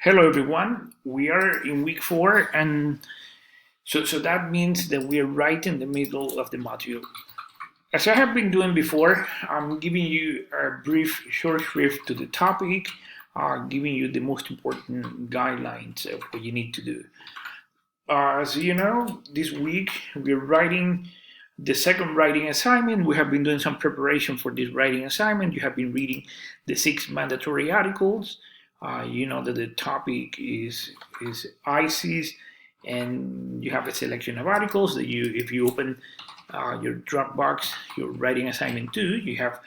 Hello, everyone. We are in week 4, and so that means that we are right in the middle of the module. As I have been doing before, I'm giving you a brief short shrift to the topic, giving you the most important guidelines of what you need to do. As you know, this week we're writing the second writing assignment. We have been doing some preparation for this writing assignment. You have been reading the 6 mandatory articles. You know that the topic is ICES, and you have a selection of articles that if you open your Dropbox, your writing assignment 2, you have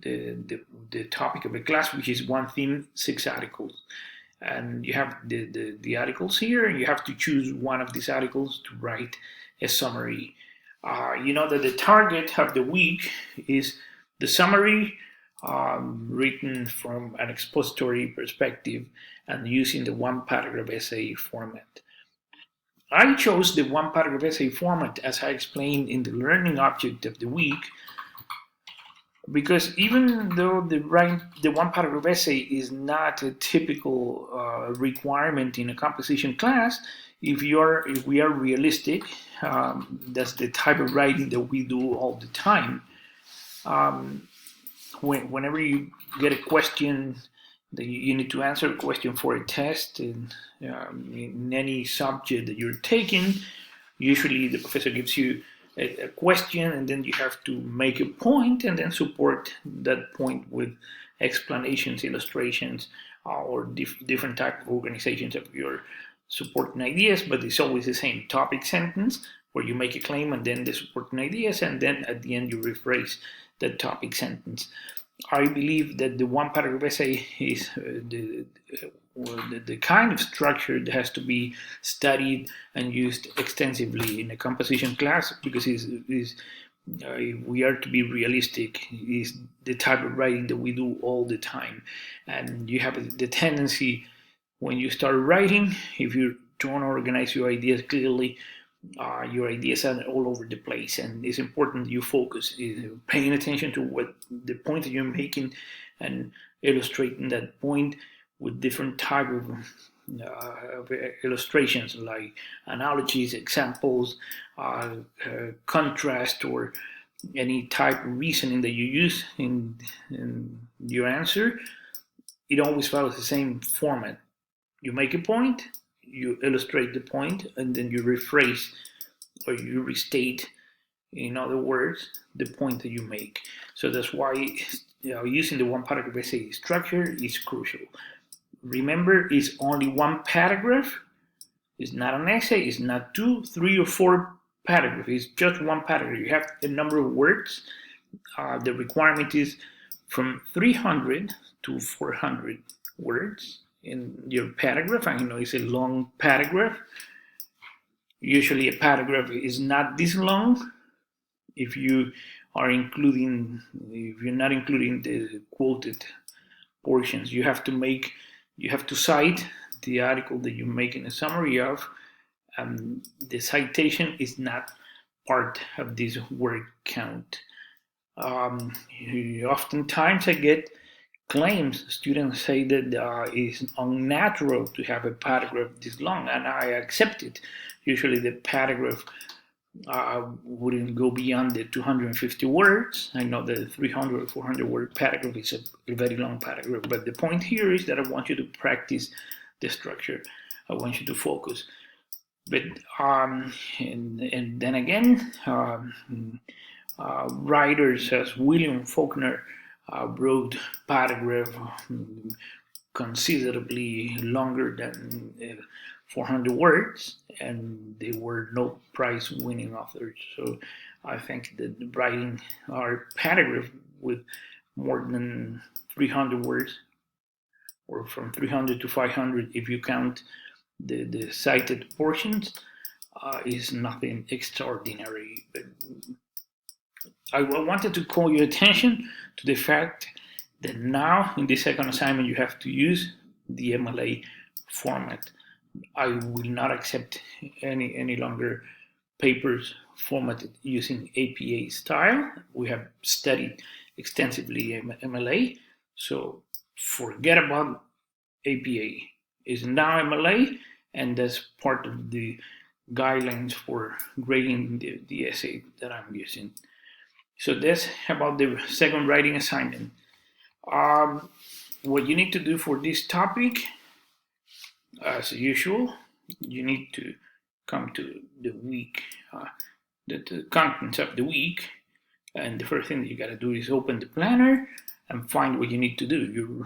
the topic of the class, which is one theme, 6 articles. And you have the articles here, and you have to choose one of these articles to write a summary. You know that the target of the week is the summary written from an expository perspective and using the one paragraph essay format. I chose the one paragraph essay format, as I explained in the learning object of the week, because even though the one paragraph essay is not a typical requirement in a composition class, if we are realistic, that's the type of writing that we do all the time. Whenever you get a question that you need to answer a question for a test in any subject that you're taking, usually the professor gives you a question, and then you have to make a point and then support that point with explanations, illustrations, or different type of organizations of your supporting ideas. But it's always the same topic sentence where you make a claim and then the supporting ideas, and then at the end you rephrase the topic sentence. I believe that the one paragraph essay is the kind of structure that has to be studied and used extensively in a composition class, because if we are to be realistic, is the type of writing that we do all the time. And you have the tendency, when you start writing, if you don't organize your ideas clearly, your ideas are all over the place, and it's important that you focus, paying attention to what the point that you're making and illustrating that point with different type of illustrations like analogies, examples, contrast, or any type of reasoning that you use in your answer. It always follows the same format. You make a point, you illustrate the point, and then you rephrase or you restate, in other words, the point that you make. So that's why using the one paragraph essay structure is crucial. Remember, it's only one paragraph. It's not an essay. It's not 2, 3, or 4 paragraphs. It's just one paragraph. You have a number of words. The requirement is from 300 to 400 words in your paragraph. I know it's a long paragraph. Usually a paragraph is not this long if you're not including the quoted portions. You have to cite the article that you're making a summary of. The citation is not part of this word count. Oftentimes I get claims. Students say that it's unnatural to have a paragraph this long, and I accept it. Usually the paragraph wouldn't go beyond the 250 words. I know that 300 or 400 word paragraph is a very long paragraph, but the point here is that I want you to practice the structure. I want you to focus. But and then again, writers as William Faulkner wrote paragraph considerably longer than 400 words, and they were no prize-winning authors. So I think that writing our paragraph with more than 300 words, or from 300 to 500 if you count the cited portions, is nothing extraordinary. But I wanted to call your attention to the fact that now in the second assignment you have to use the MLA format. I will not accept any longer papers formatted using APA style. We have studied extensively MLA, so forget about APA. is now MLA, and that's part of the guidelines for grading the essay that I'm using. So that's about the second writing assignment. What you need to do for this topic, as usual, you need to come to the week, the contents of the week, and the first thing that you got to do is open the planner and find what you need to do.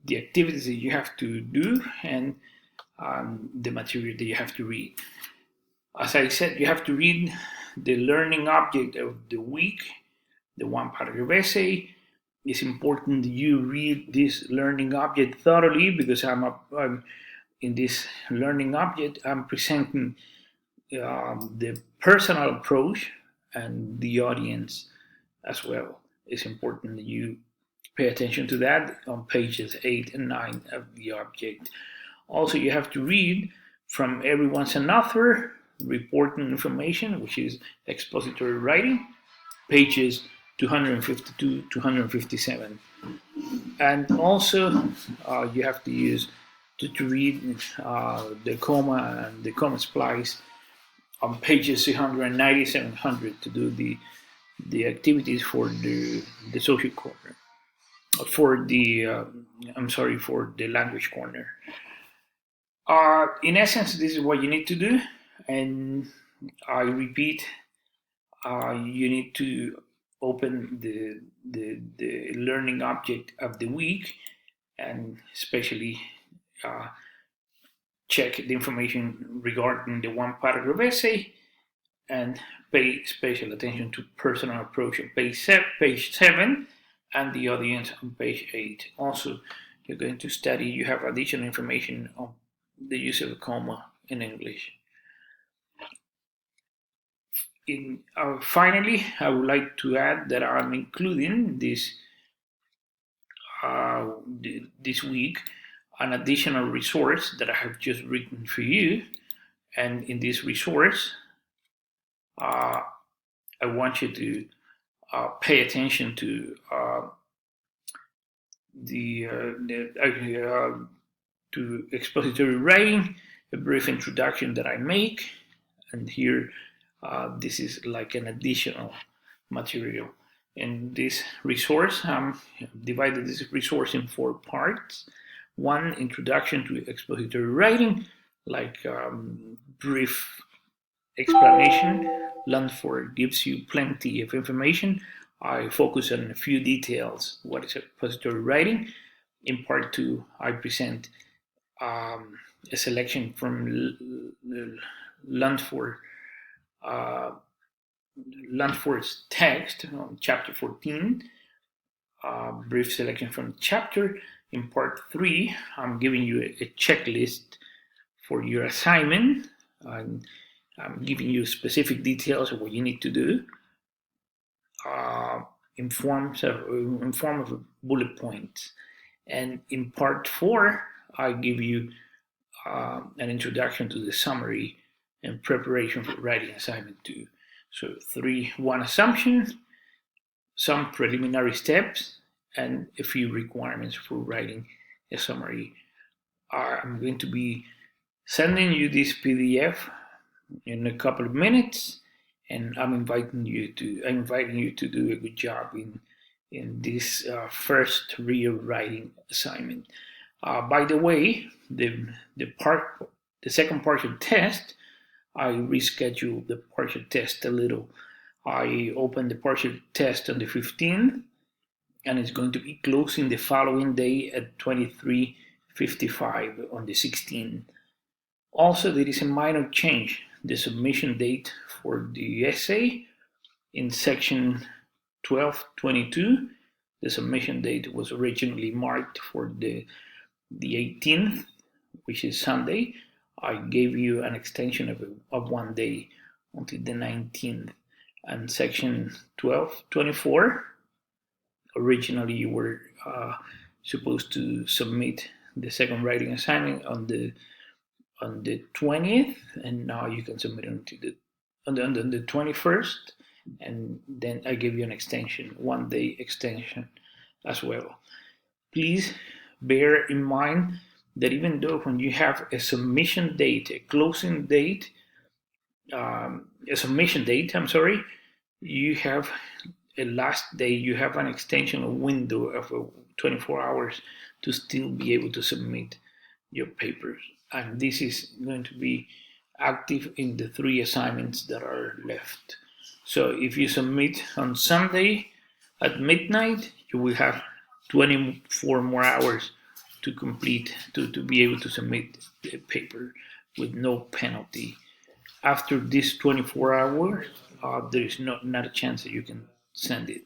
The activities that you have to do, and the material that you have to read. As I said, you have to read the learning object of the week, the one paragraph essay. It's important that you read this learning object thoroughly, because I'm in this learning object, I'm presenting the personal approach and the audience as well. It's important that you pay attention to that on pages 8 and 9 of the object. Also, you have to read From Everyone's an Author, Reporting Information, which is expository writing, pages 252 to 257. And also, you have to use to read the comma and the comma splice on pages 690, 700 to do the activities for the social corner, for the for the language corner. In essence, this is what you need to do, and I repeat, you need to open the learning object of the week, and especially check the information regarding the one paragraph essay, and pay special attention to personal approach on page 7, and the audience on page 8. Also, you're going to study, you have additional information on the use of a comma in English. Finally, I would like to add that I'm including this week an additional resource that I have just written for you. And in this resource, I want you to pay attention to to expository writing, a brief introduction that I make, and here this is like an additional material. In this resource, divided this resource in 4 parts. 1, introduction to expository writing, like brief explanation. Landford gives you plenty of information. I focus on a few details. What is expository writing? In part 2, I present a selection from Landford's text on chapter 14, brief selection from the chapter. In part 3, I'm giving you a checklist for your assignment. I'm giving you specific details of what you need to do in form of bullet points. And in part 4, I give you an introduction to the summary and preparation for writing assignment 2. So 1 assumption, some preliminary steps, and a few requirements for writing a summary. I'm going to be sending you this PDF in a couple of minutes, and I'm inviting you to do a good job in this first real writing assignment. By the way, the second partial test, I rescheduled the partial test a little. I opened the partial test on the 15th, and it's going to be closing the following day at 23:55 on the 16th. Also, there is a minor change. The submission date for the essay in section 1222, the submission date was originally marked for the 18th, which is Sunday. I gave you an extension of 1 day until the 19th. And section 1224, originally you were supposed to submit the second writing assignment on the 20th, and now you can submit it on the 21st. and then I give you an extension, 1 day extension as well. Please bear in mind that even though when you have a submission date, a closing date, a submission date, I'm sorry, you have a last day, you have an extension, a window of 24 hours to still be able to submit your papers. And this is going to be active in the 3 assignments that are left. So if you submit on Sunday at midnight, you will have 24 more hours to complete, to be able to submit the paper with no penalty. After this 24 hours, there is not a chance that you can send it.